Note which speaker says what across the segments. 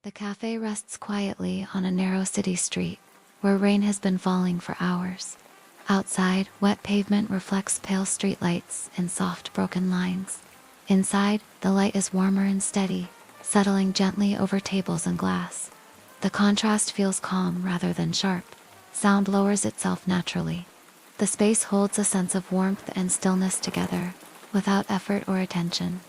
Speaker 1: The cafe rests quietly on a narrow city street, where rain has been falling for hours. Outside, wet pavement reflects pale streetlights in soft broken lines. Inside, the light is warmer and steady, settling gently over tables and glass. The contrast feels calm rather than sharp. Sound lowers itself naturally. The space holds a sense of warmth and stillness together, without effort or attention.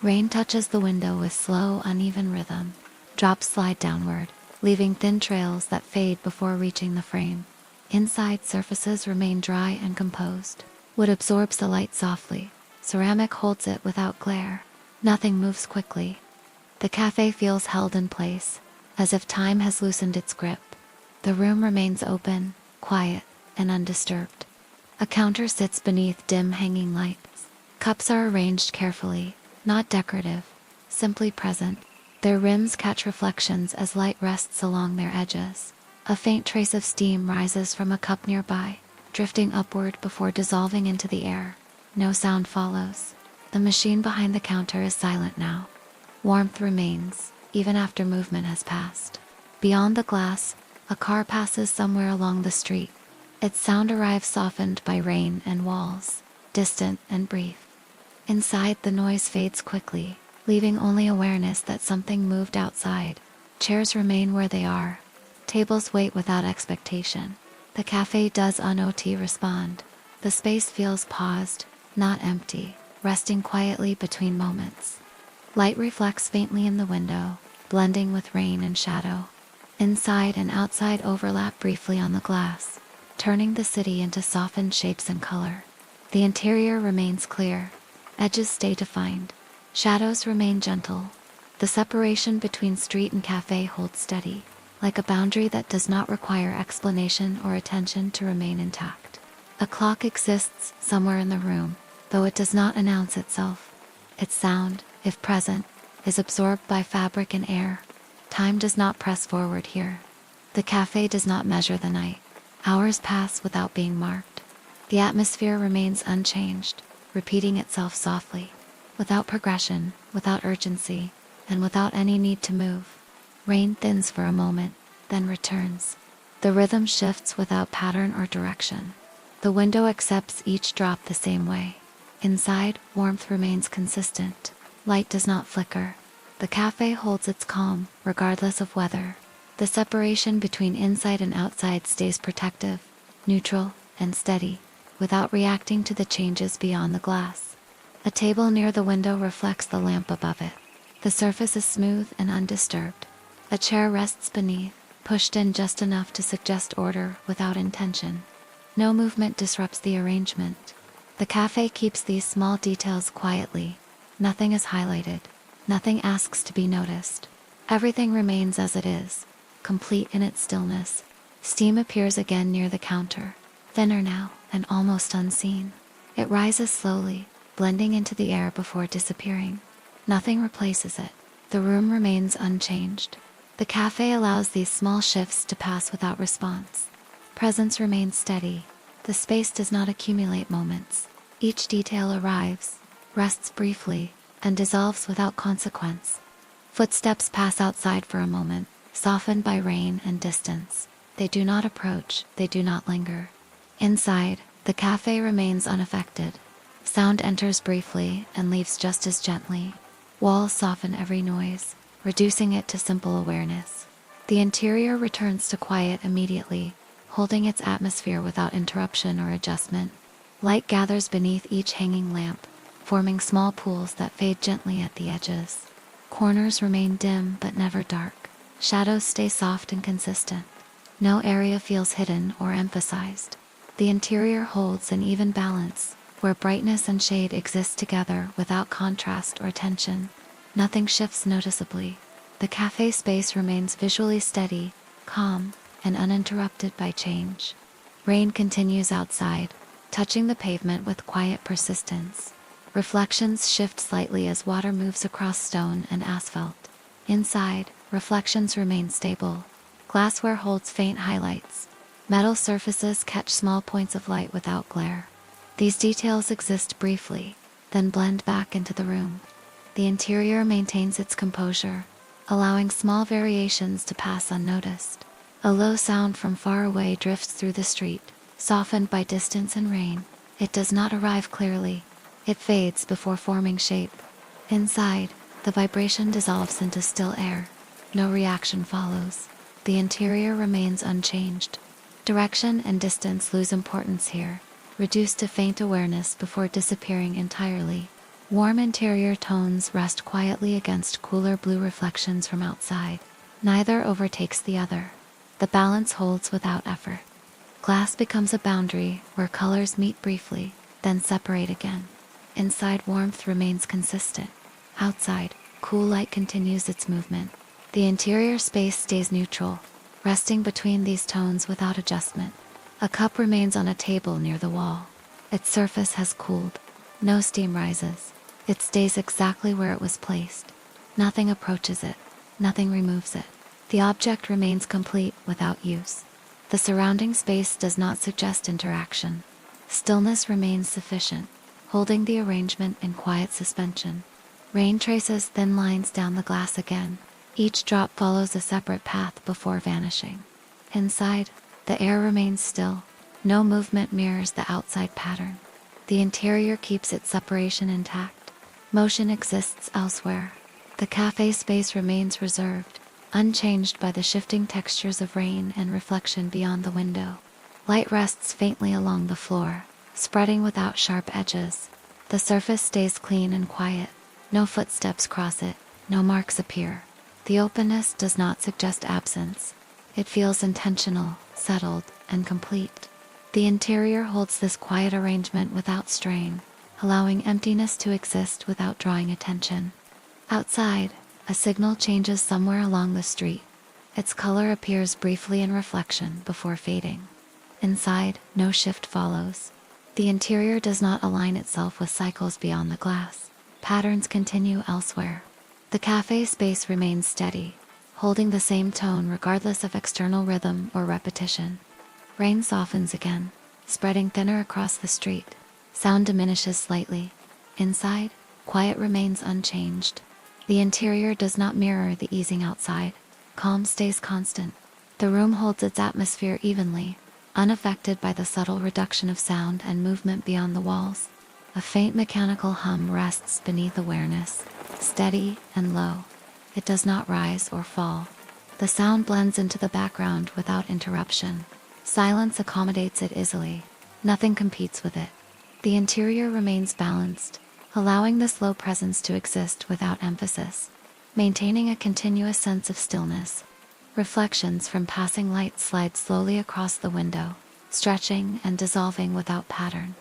Speaker 1: Rain touches the window with slow, uneven rhythm. Drops slide downward, leaving thin trails that fade before reaching the frame. Inside, surfaces remain dry and composed. Wood absorbs the light softly. Ceramic holds it without glare. Nothing moves quickly. The cafe feels held in place, as if time has loosened its grip. The room remains open, quiet, and undisturbed. A counter sits beneath dim hanging lights. Cups are arranged carefully, not decorative, simply present. Their rims catch reflections as light rests along their edges. A faint trace of steam rises from a cup nearby, drifting upward before dissolving into the air. No sound follows. The machine behind the counter is silent now. Warmth remains, even after movement has passed. Beyond the glass, a car passes somewhere along the street. Its sound arrives softened by rain and walls, distant and brief. Inside, the noise fades quickly, leaving only awareness that something moved outside. Chairs remain where they are. Tables wait without expectation. The cafe does not respond. The space feels paused, not empty, resting quietly between moments. Light reflects faintly in the window, blending with rain and shadow. Inside and outside overlap briefly on the glass, turning the city into softened shapes and color. The interior remains clear. Edges stay defined. Shadows remain gentle. The separation between street and cafe holds steady, like a boundary that does not require explanation or attention to remain intact. A clock exists somewhere in the room, though it does not announce itself. Its sound, if present, is absorbed by fabric and air. Time does not press forward here. The cafe does not measure the night. Hours pass without being marked. The atmosphere remains unchanged, repeating itself softly. Without progression, without urgency, and without any need to move. Rain thins for a moment, then returns. The rhythm shifts without pattern or direction. The window accepts each drop the same way. Inside, warmth remains consistent. Light does not flicker. The cafe holds its calm, regardless of weather. The separation between inside and outside stays protective, neutral, and steady, without reacting to the changes beyond the glass. A table near the window reflects the lamp above it. The surface is smooth and undisturbed. A chair rests beneath, pushed in just enough to suggest order without intention. No movement disrupts the arrangement. The cafe keeps these small details quietly. Nothing is highlighted. Nothing asks to be noticed. Everything remains as it is, complete in its stillness. Steam appears again near the counter, thinner now and almost unseen. It rises slowly, blending into the air before disappearing. Nothing replaces it. The room remains unchanged. The cafe allows these small shifts to pass without response. Presence remains steady. The space does not accumulate moments. Each detail arrives, rests briefly, and dissolves without consequence. Footsteps pass outside for a moment, softened by rain and distance. They do not approach, they do not linger. Inside, the cafe remains unaffected. Sound enters briefly and leaves just as gently. Walls soften every noise, reducing it to simple awareness. The interior returns to quiet immediately, holding its atmosphere without interruption or adjustment. Light gathers beneath each hanging lamp, forming small pools that fade gently at the edges. Corners remain dim but never dark. Shadows stay soft and consistent. No area feels hidden or emphasized. The interior holds an even balance, where brightness and shade exist together without contrast or tension. Nothing shifts noticeably. The cafe space remains visually steady, calm, and uninterrupted by change. Rain continues outside, touching the pavement with quiet persistence. Reflections shift slightly as water moves across stone and asphalt. Inside, reflections remain stable. Glassware holds faint highlights. Metal surfaces catch small points of light without glare. These details exist briefly, then blend back into the room. The interior maintains its composure, allowing small variations to pass unnoticed. A low sound from far away drifts through the street, softened by distance and rain. It does not arrive clearly. It fades before forming shape. Inside, the vibration dissolves into still air. No reaction follows. The interior remains unchanged. Direction and distance lose importance here, reduced to faint awareness before disappearing entirely. Warm interior tones rest quietly against cooler blue reflections from outside. Neither overtakes the other. The balance holds without effort. Glass becomes a boundary where colors meet briefly, then separate again. Inside, warmth remains consistent. Outside, cool light continues its movement. The interior space stays neutral, resting between these tones without adjustment. A cup remains on a table near the wall. Its surface has cooled. No steam rises. It stays exactly where it was placed. Nothing approaches it. Nothing removes it. The object remains complete without use. The surrounding space does not suggest interaction. Stillness remains sufficient, holding the arrangement in quiet suspension. Rain traces thin lines down the glass again. Each drop follows a separate path before vanishing. Inside, the air remains still. No movement mirrors the outside pattern. The interior keeps its separation intact. Motion exists elsewhere. The cafe space remains reserved, unchanged by the shifting textures of rain and reflection beyond the window. Light rests faintly along the floor, spreading without sharp edges. The surface stays clean and quiet. No footsteps cross it. No marks appear. The openness does not suggest absence. It feels intentional, settled, and complete. The interior holds this quiet arrangement without strain, allowing emptiness to exist without drawing attention. Outside, a signal changes somewhere along the street. Its color appears briefly in reflection before fading. Inside, no shift follows. The interior does not align itself with cycles beyond the glass. Patterns continue elsewhere. The cafe space remains steady, holding the same tone regardless of external rhythm or repetition. Rain softens again, spreading thinner across the street. Sound diminishes slightly. Inside, quiet remains unchanged. The interior does not mirror the easing outside. Calm stays constant. The room holds its atmosphere evenly, unaffected by the subtle reduction of sound and movement beyond the walls. A faint mechanical hum rests beneath awareness, steady and low. It does not rise or fall. The sound blends into the background without interruption. Silence accommodates it easily. Nothing competes with it. The interior remains balanced, allowing the slow presence to exist without emphasis, maintaining a continuous sense of stillness. Reflections from passing light slide slowly across the window, stretching and dissolving without pattern.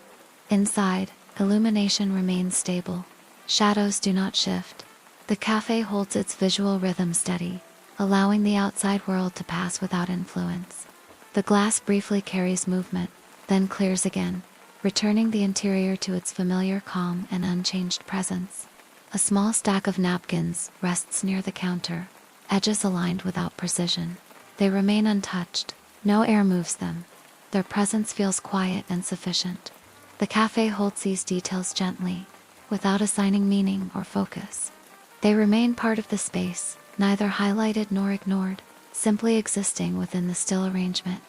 Speaker 1: Inside, illumination remains stable. Shadows do not shift. The cafe holds its visual rhythm steady, allowing the outside world to pass without influence. The glass briefly carries movement, then clears again, returning the interior to its familiar calm and unchanged presence. A small stack of napkins rests near the counter, edges aligned without precision. They remain untouched. No air moves them. Their presence feels quiet and sufficient. The cafe holds these details gently, without assigning meaning or focus. They remain part of the space, neither highlighted nor ignored, simply existing within the still arrangement.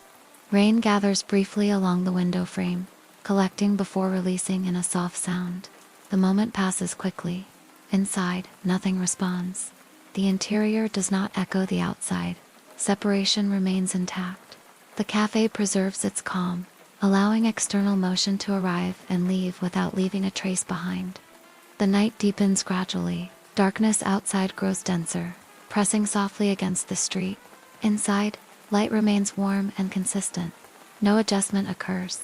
Speaker 1: Rain gathers briefly along the window frame, collecting before releasing in a soft sound. The moment passes quickly. Inside, nothing responds. The interior does not echo the outside. Separation remains intact. The cafe preserves its calm, allowing external motion to arrive and leave without leaving a trace behind. The night deepens gradually. Darkness outside grows denser, pressing softly against the street. Inside, light remains warm and consistent. No adjustment occurs.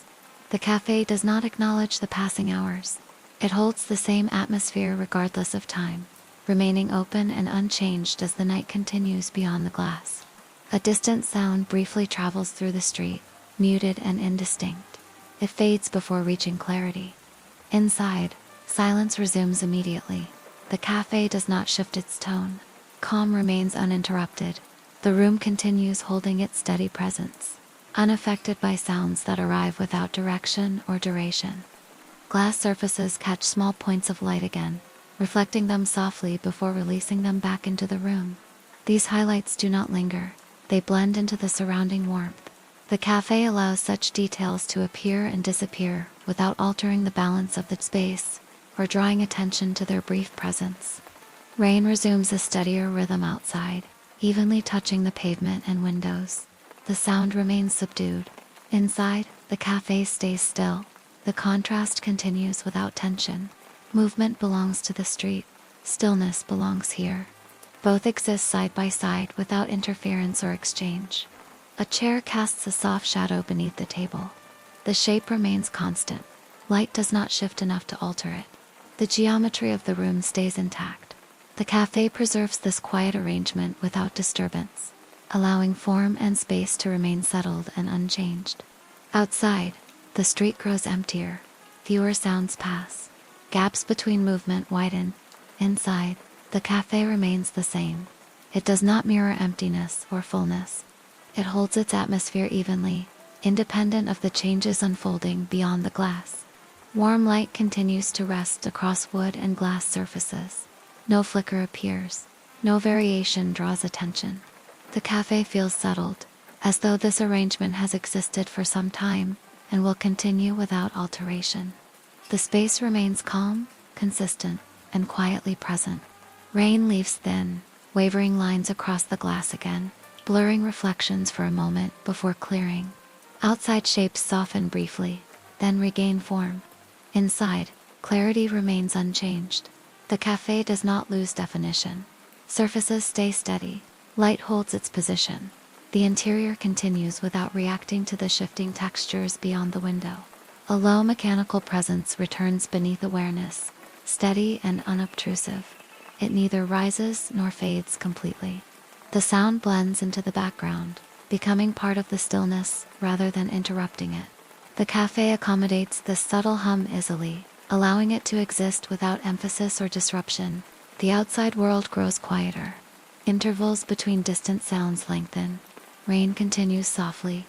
Speaker 1: The cafe does not acknowledge the passing hours. It holds the same atmosphere regardless of time, remaining open and unchanged as the night continues beyond the glass. A distant sound briefly travels through the street, muted and indistinct. It fades before reaching clarity. Inside, silence resumes immediately. The cafe does not shift its tone. Calm remains uninterrupted. The room continues holding its steady presence, unaffected by sounds that arrive without direction or duration. Glass surfaces catch small points of light again, reflecting them softly before releasing them back into the room. These highlights do not linger, they blend into the surrounding warmth. The cafe allows such details to appear and disappear without altering the balance of the space or drawing attention to their brief presence. Rain resumes a steadier rhythm outside, evenly touching the pavement and windows. The sound remains subdued. Inside, the cafe stays still. The contrast continues without tension. Movement belongs to the street. Stillness belongs here. Both exist side by side without interference or exchange. A chair casts a soft shadow beneath the table. The shape remains constant. Light does not shift enough to alter it. The geometry of the room stays intact. The cafe preserves this quiet arrangement without disturbance, allowing form and space to remain settled and unchanged. Outside, the street grows emptier. Fewer sounds pass. Gaps between movement widen. Inside, the cafe remains the same. It does not mirror emptiness or fullness. It holds its atmosphere evenly, independent of the changes unfolding beyond the glass. Warm light continues to rest across wood and glass surfaces. No flicker appears. No variation draws attention. The cafe feels settled, as though this arrangement has existed for some time and will continue without alteration. The space remains calm, consistent, and quietly present. Rain leaves thin, wavering lines across the glass again, blurring reflections for a moment before clearing. Outside shapes soften briefly, then regain form. Inside, clarity remains unchanged. The cafe does not lose definition. Surfaces stay steady. Light holds its position. The interior continues without reacting to the shifting textures beyond the window. A low mechanical presence returns beneath awareness, steady and unobtrusive. It neither rises nor fades completely. The sound blends into the background, becoming part of the stillness rather than interrupting it. The cafe accommodates this subtle hum easily, allowing it to exist without emphasis or disruption. The outside world grows quieter. Intervals between distant sounds lengthen. Rain continues softly.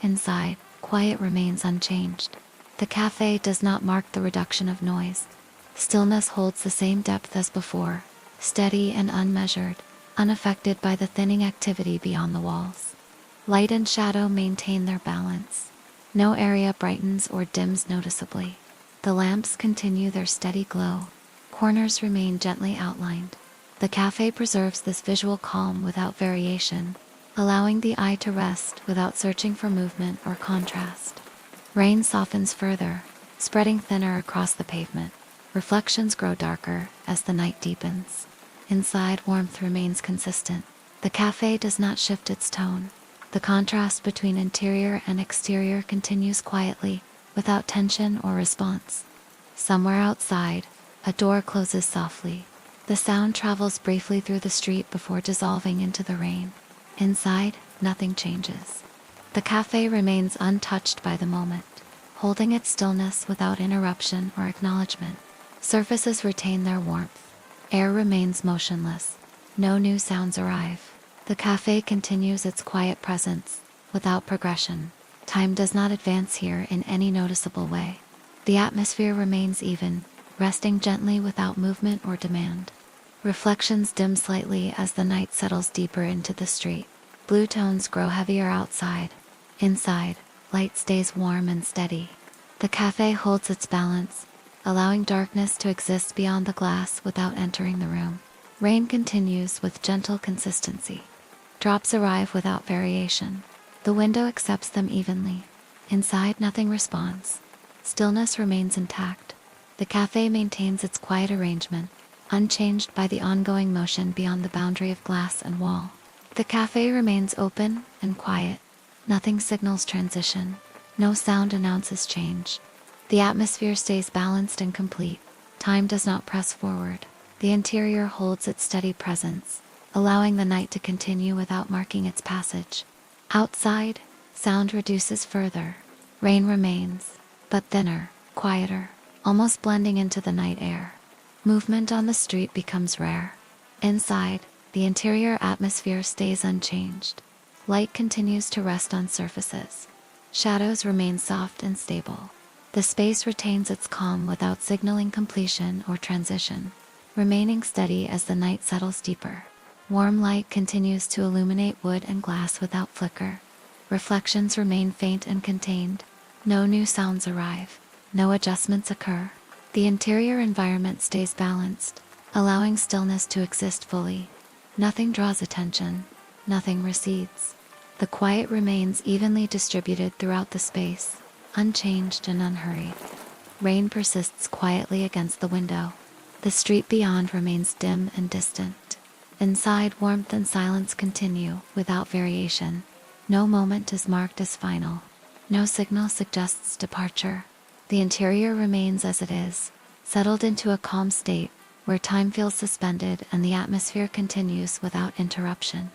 Speaker 1: Inside, quiet remains unchanged. The cafe does not mark the reduction of noise. Stillness holds the same depth as before, steady and unmeasured, unaffected by the thinning activity beyond the walls. Light and shadow maintain their balance. No area brightens or dims noticeably. The lamps continue their steady glow. Corners remain gently outlined. The cafe preserves this visual calm without variation, allowing the eye to rest without searching for movement or contrast. Rain softens further, spreading thinner across the pavement. Reflections grow darker as the night deepens. Inside, warmth remains consistent. The cafe does not shift its tone. The contrast between interior and exterior continues quietly, without tension or response. Somewhere outside, a door closes softly. The sound travels briefly through the street before dissolving into the rain. Inside, nothing changes. The cafe remains untouched by the moment, holding its stillness without interruption or acknowledgement. Surfaces retain their warmth. Air remains motionless. No new sounds arrive. The cafe continues its quiet presence, without progression. Time does not advance here in any noticeable way. The atmosphere remains even, resting gently without movement or demand. Reflections dim slightly as the night settles deeper into the street. Blue tones grow heavier outside. Inside, light stays warm and steady. The cafe holds its balance, allowing darkness to exist beyond the glass without entering the room. Rain continues with gentle consistency. Drops arrive without variation. The window accepts them evenly. Inside, nothing responds. Stillness remains intact. The cafe maintains its quiet arrangement, unchanged by the ongoing motion beyond the boundary of glass and wall. The cafe remains open and quiet. Nothing signals transition. No sound announces change. The atmosphere stays balanced and complete. Time does not press forward. The interior holds its steady presence, allowing the night to continue without marking its passage. Outside, sound reduces further. Rain remains, but thinner, quieter, almost blending into the night air. Movement on the street becomes rare. Inside, the interior atmosphere stays unchanged. Light continues to rest on surfaces. Shadows remain soft and stable. The space retains its calm without signaling completion or transition, remaining steady as the night settles deeper. Warm light continues to illuminate wood and glass without flicker. Reflections remain faint and contained. No new sounds arrive. No adjustments occur. The interior environment stays balanced, allowing stillness to exist fully. Nothing draws attention. Nothing recedes. The quiet remains evenly distributed throughout the space, unchanged and unhurried. Rain persists quietly against the window. The street beyond remains dim and distant. Inside, warmth and silence continue without variation. No moment is marked as final. No signal suggests departure. The interior remains as it is, settled into a calm state where time feels suspended and the atmosphere continues without interruption.